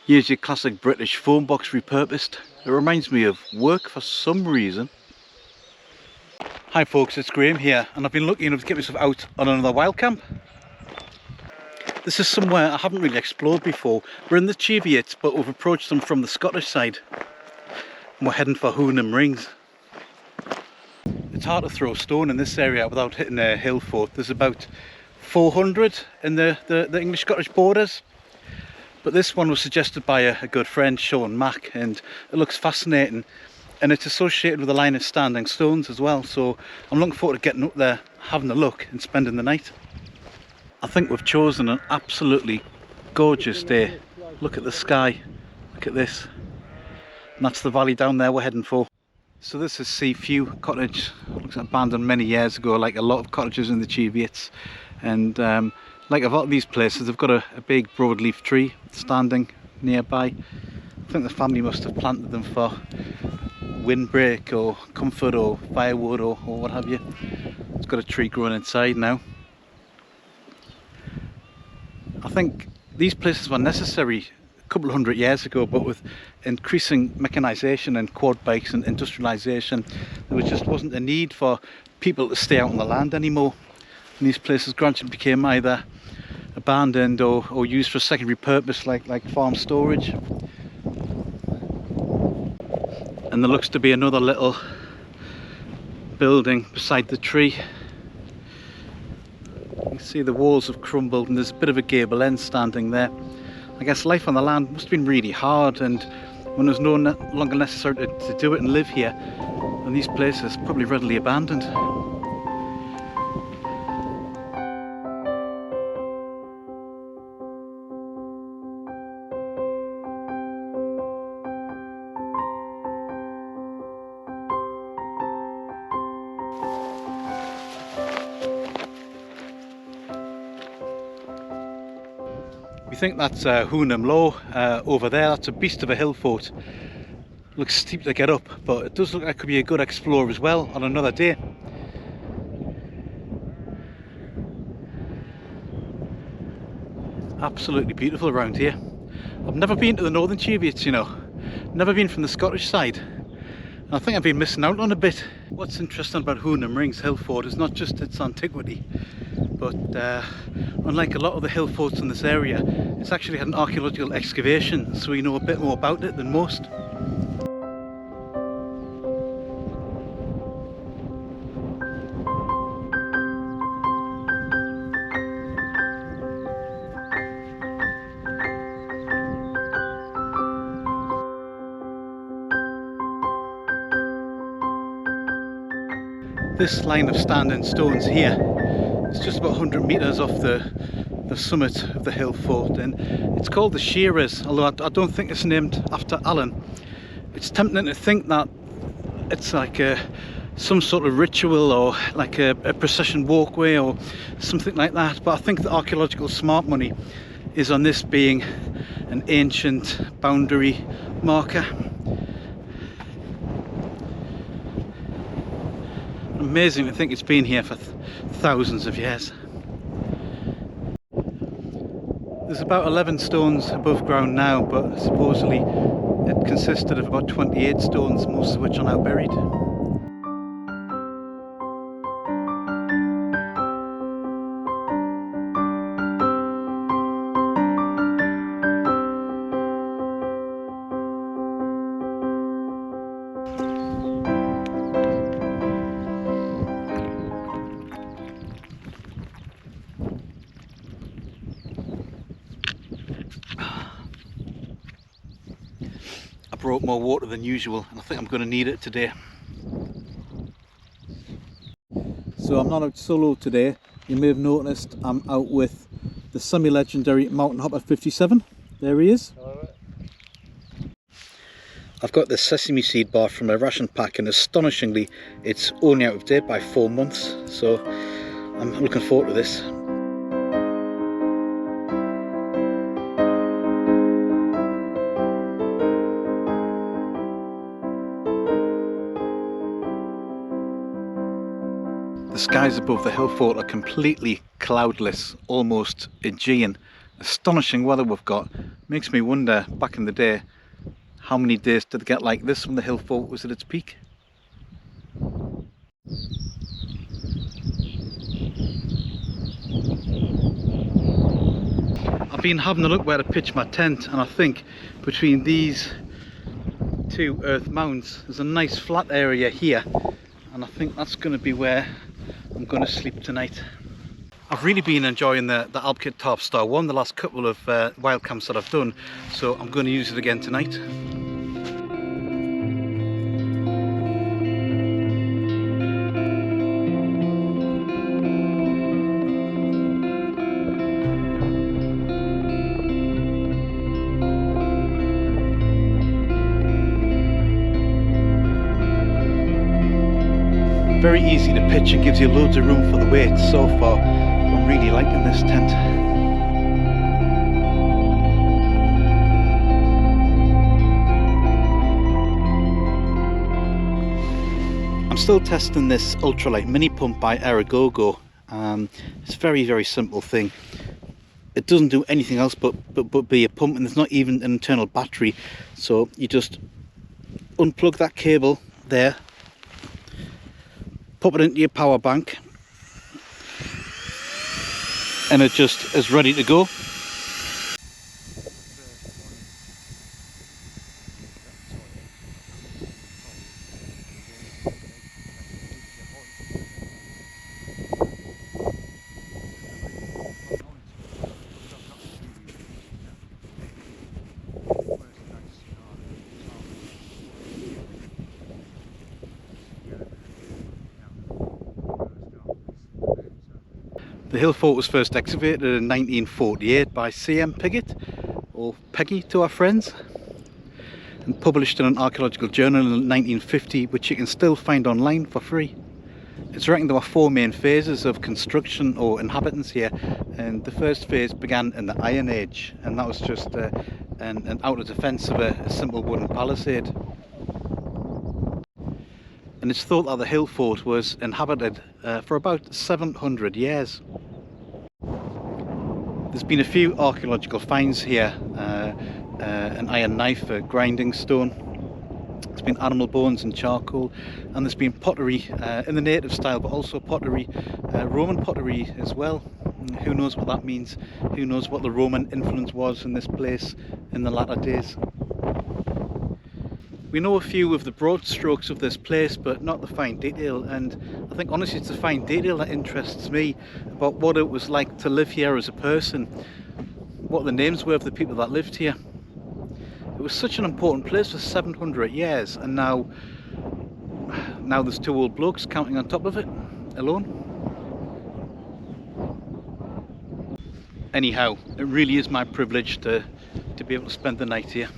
Here's your classic British phone box repurposed. It reminds me of work for some reason. Hi folks, it's Graham here, and I've been lucky enough to get myself out on another wild camp. This is somewhere I haven't really explored before. We're in the Cheviots, but we've approached them from the Scottish side. And we're heading for Hownam Rings. It's hard to throw a stone in this area without hitting a hill fort. There's about 400 in the English-Scottish borders. But this one was suggested by a good friend, Sean Mack, and it looks fascinating. And it's associated with a line of standing stones as well. So I'm looking forward to getting up there, having a look and spending the night. I think we've chosen an absolutely gorgeous day. Look at the sky, look at this. And that's the valley down there we're heading for. So this is Seaview Cottage. Looks abandoned many years ago, like a lot of cottages in the Cheviots. And like a lot of these places, they've got a big broadleaf tree standing nearby. I think the family must have planted them for windbreak or comfort or firewood or what have you. It's got a tree growing inside now. I think these places were necessary a couple of hundred years ago, but with increasing mechanisation and quad bikes and industrialisation, there just wasn't a need for people to stay out on the land anymore. And these places gradually became either abandoned or used for secondary purpose, like farm storage. And there looks to be another little building beside the tree. You can see the walls have crumbled and there's a bit of a gable end standing there. I guess life on the land must have been really hard, and when it was no longer necessary to do it and live here, and these places probably readily abandoned. We think that's Hownam Law over there. That's a beast of a hill fort. Looks steep to get up, but it does look like it could be a good explore as well on another day. Absolutely beautiful around here. I've never been to the northern Cheviots, you know. Never been from the Scottish side. And I think I've been missing out on a bit. What's interesting about Hownam Rings Hill Fort is not just its antiquity, but unlike a lot of the hill forts in this area, it's actually had an archaeological excavation, so we know a bit more about it than most. This line of standing stones here is just about 100 metres off the summit of the hill fort, and it's called the Shearers, although I don't think it's named after Alan. It's tempting to think that it's like some sort of ritual or like a procession walkway or something like that, but I think the archaeological smart money is on this being an ancient boundary marker. Amazing to think it's been here for thousands of years. There's about 11 stones above ground now, but supposedly it consisted of about 28 stones, most of which are now buried. I brought more water than usual, and I think I'm going to need it today. So I'm not out solo today. You may have noticed I'm out with the semi-legendary Mountain Hopper 57. There he is. I've got the sesame seed bar from a ration pack, and astonishingly it's only out of date by 4 months, so I'm looking forward to this. The skies above the hill fort are completely cloudless, almost Aegean, Astonishing weather we've got. Makes me wonder, back in the day, how many days did they get like this when the hill fort was at its peak? I've been having a look where to pitch my tent, and I think between these two earth mounds there's a nice flat area here, and I think that's going to be where I'm going to sleep tonight. I've really been enjoying the Alpkit Tarpstar one, the last couple of wild camps that I've done, so I'm going to use it again tonight. Very easy to pitch and gives you loads of room for the weight. So far I'm really liking this tent. I'm still testing this ultralight mini pump by Aerogogo. It's a very simple thing. It doesn't do anything else but be a pump, and there's not even an internal battery, so you just unplug that cable there, pop it into your power bank, and it just is ready to go. The hill fort was first excavated in 1948 by C.M. Piggott, or Peggy to our friends, and published in an archaeological journal in 1950, which you can still find online for free. It's reckoned there were 4 main phases of construction or inhabitants here, and the first phase began in the Iron Age, and that was just an outer defence of a simple wooden palisade. And it's thought that the hill fort was inhabited for about 700 years. There's been a few archaeological finds here, an iron knife, a grinding stone. There's been animal bones and charcoal, and there's been pottery in the native style, but also pottery, Roman pottery as well. Who knows what that means? Who knows what the Roman influence was in this place in the latter days? We know a few of the broad strokes of this place, but not the fine detail, and I think honestly it's the fine detail that interests me about what it was like to live here as a person, what the names were of the people that lived here. It was such an important place for 700 years, and now there's 2 old blokes counting on top of it alone. Anyhow, it really is my privilege to be able to spend the night here.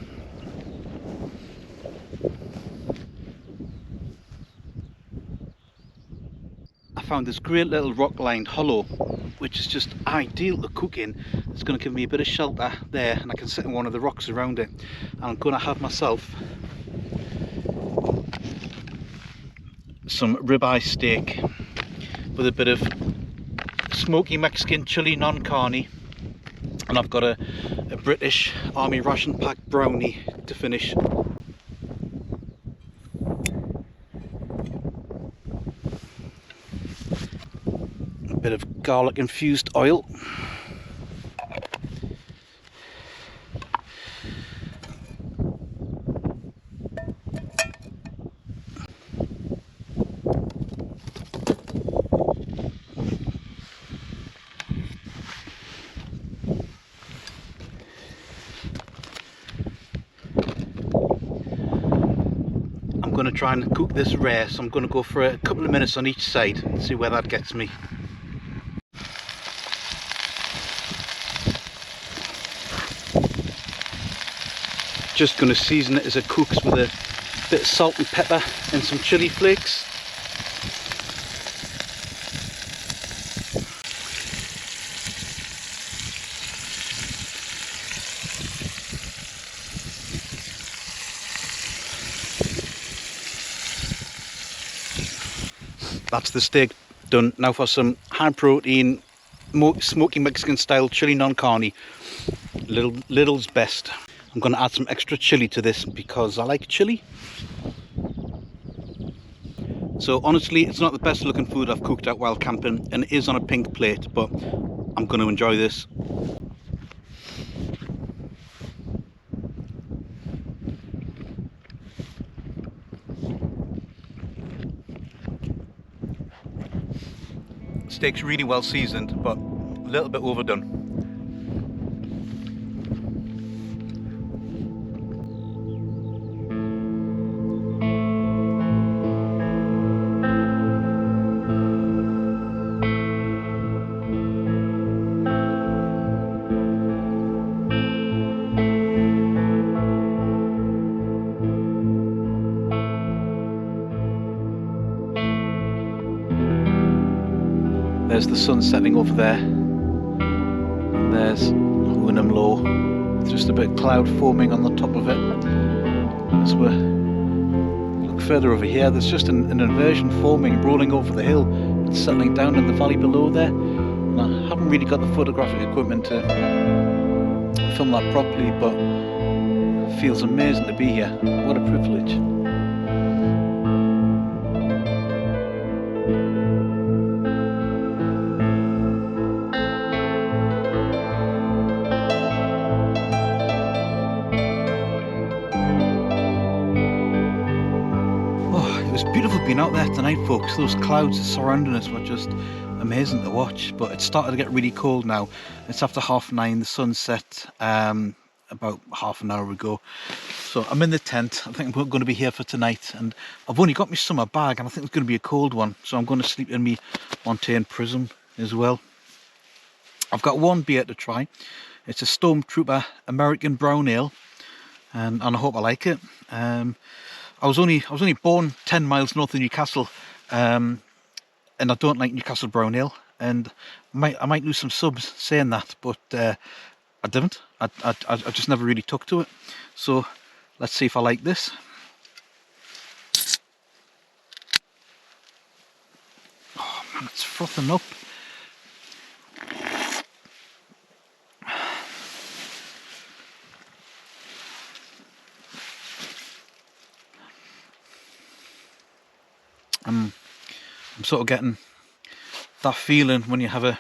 I found this great little rock-lined hollow, which is just ideal to cook in. It's going to give me a bit of shelter there, and I can sit on one of the rocks around it. And I'm going to have myself some ribeye steak with a bit of smoky Mexican chili non-carne, and I've got a British Army ration pack brownie to finish. Bit of garlic infused oil. I'm going to try and cook this rare, so I'm going to go for a couple of minutes on each side and see where that gets me. Just going to season it as it cooks with a bit of salt and pepper and some chili flakes. That's the steak done. Now for some high protein smoky Mexican style chili non carne. Little's best. I'm going to add some extra chilli to this because I like chilli. So honestly, it's not the best looking food I've cooked out while camping, and it is on a pink plate, but I'm going to enjoy this. Steak's really well seasoned, but a little bit overdone. There's the sun setting over there, and there's Hownam Low, with just a bit of cloud forming on the top of it. As we look further over here, there's just an inversion forming, rolling over the hill and settling down in the valley below there. And I haven't really got the photographic equipment to film that properly, but it feels amazing to be here. What a privilege. Beautiful being out there tonight, folks. Those clouds surrounding us were just amazing to watch, but it's started to get really cold now. It's after 9:30, the sun set about half an hour ago, so I'm in the tent. I think I'm going to be here for tonight, and I've only got my summer bag, and I think it's going to be a cold one, so I'm going to sleep in my Montane Prism as well. I've got one beer to try. It's a Stormtrooper American Brown Ale, and I hope I like it. I was only born 10 miles north of Newcastle, and I don't like Newcastle Brown Ale, and I might lose some subs saying that, but I didn't. I just never really took to it. So let's see if I like this. Oh man, it's frothing up. I'm sort of getting that feeling when you have a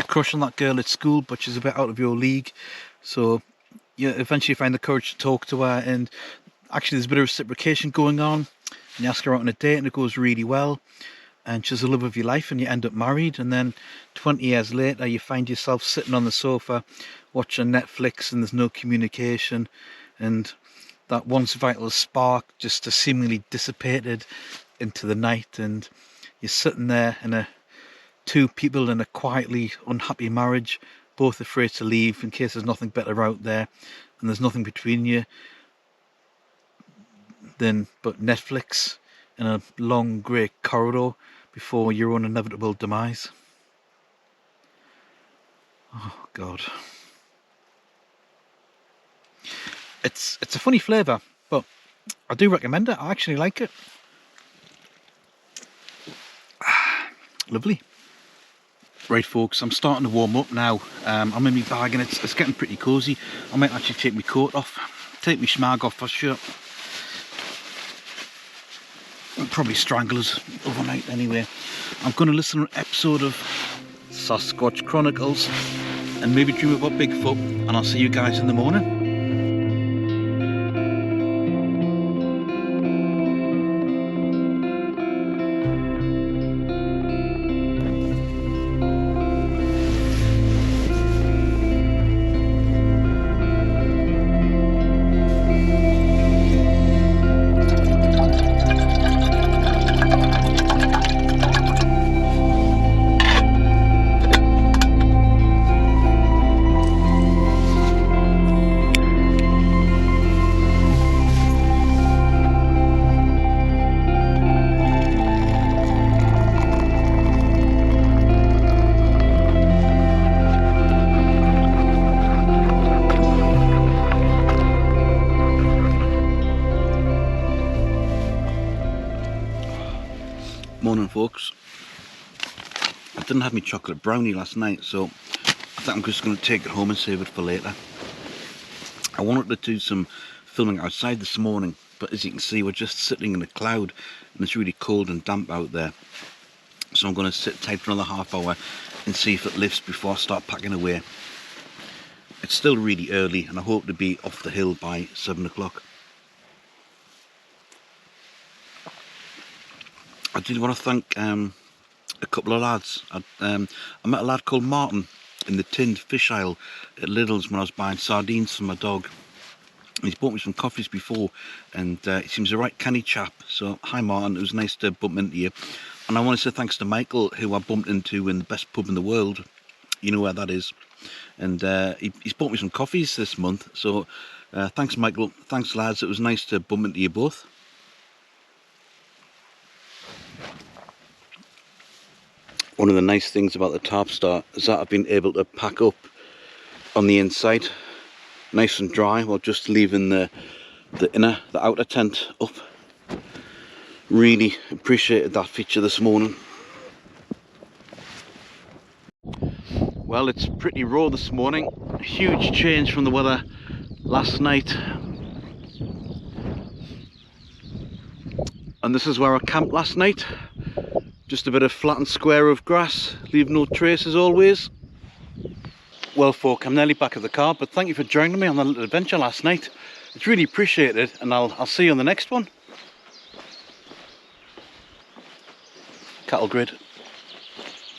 crush on that girl at school, but she's a bit out of your league. So you eventually find the courage to talk to her, and actually there's a bit of reciprocation going on. And you ask her out on a date, and it goes really well, and she's the love of your life, and you end up married. And then 20 years later, you find yourself sitting on the sofa watching Netflix, and there's no communication, and that once vital spark just has seemingly dissipated into the night, and you're sitting there in two people in a quietly unhappy marriage, both afraid to leave in case there's nothing better out there, and there's nothing between you but Netflix in a long grey corridor before your own inevitable demise. Oh God. It's a funny flavour, but I do recommend it. I actually like it. Lovely. Right folks, I'm starting to warm up now. I'm in my bag and it's getting pretty cosy. I might actually take my coat off, take my schmag off for sure. I'll probably strangle us overnight anyway. I'm going to listen to an episode of Sasquatch Chronicles and maybe dream about Bigfoot, and I'll see you guys in the morning. Morning folks. I didn't have my chocolate brownie last night, so I think I'm just going to take it home and save it for later. I wanted to do some filming outside this morning, but as you can see we're just sitting in a cloud and it's really cold and damp out there. So I'm going to sit tight for another half hour and see if it lifts before I start packing away. It's still really early and I hope to be off the hill by 7 o'clock. I did want to thank a couple of lads. I met a lad called Martin in the tinned fish aisle at Lidl's when I was buying sardines for my dog. He's bought me some coffees before and he seems a right canny chap. So hi Martin, it was nice to bump into you. And I want to say thanks to Michael, who I bumped into in the best pub in the world. You know where that is. And he's bought me some coffees this month. So thanks Michael, thanks lads, it was nice to bump into you both. One of the nice things about the Tarpstar is that I've been able to pack up on the inside nice and dry while just leaving the outer tent up. Really appreciated that feature this morning. Well, it's pretty raw this morning. Huge change from the weather last night. And this is where I camped last night. Just a bit of flat and square of grass, leave no trace as always. Well folk, I'm nearly back at the car, but thank you for joining me on that little adventure last night. It's really appreciated, and I'll see you on the next one. Cattle grid.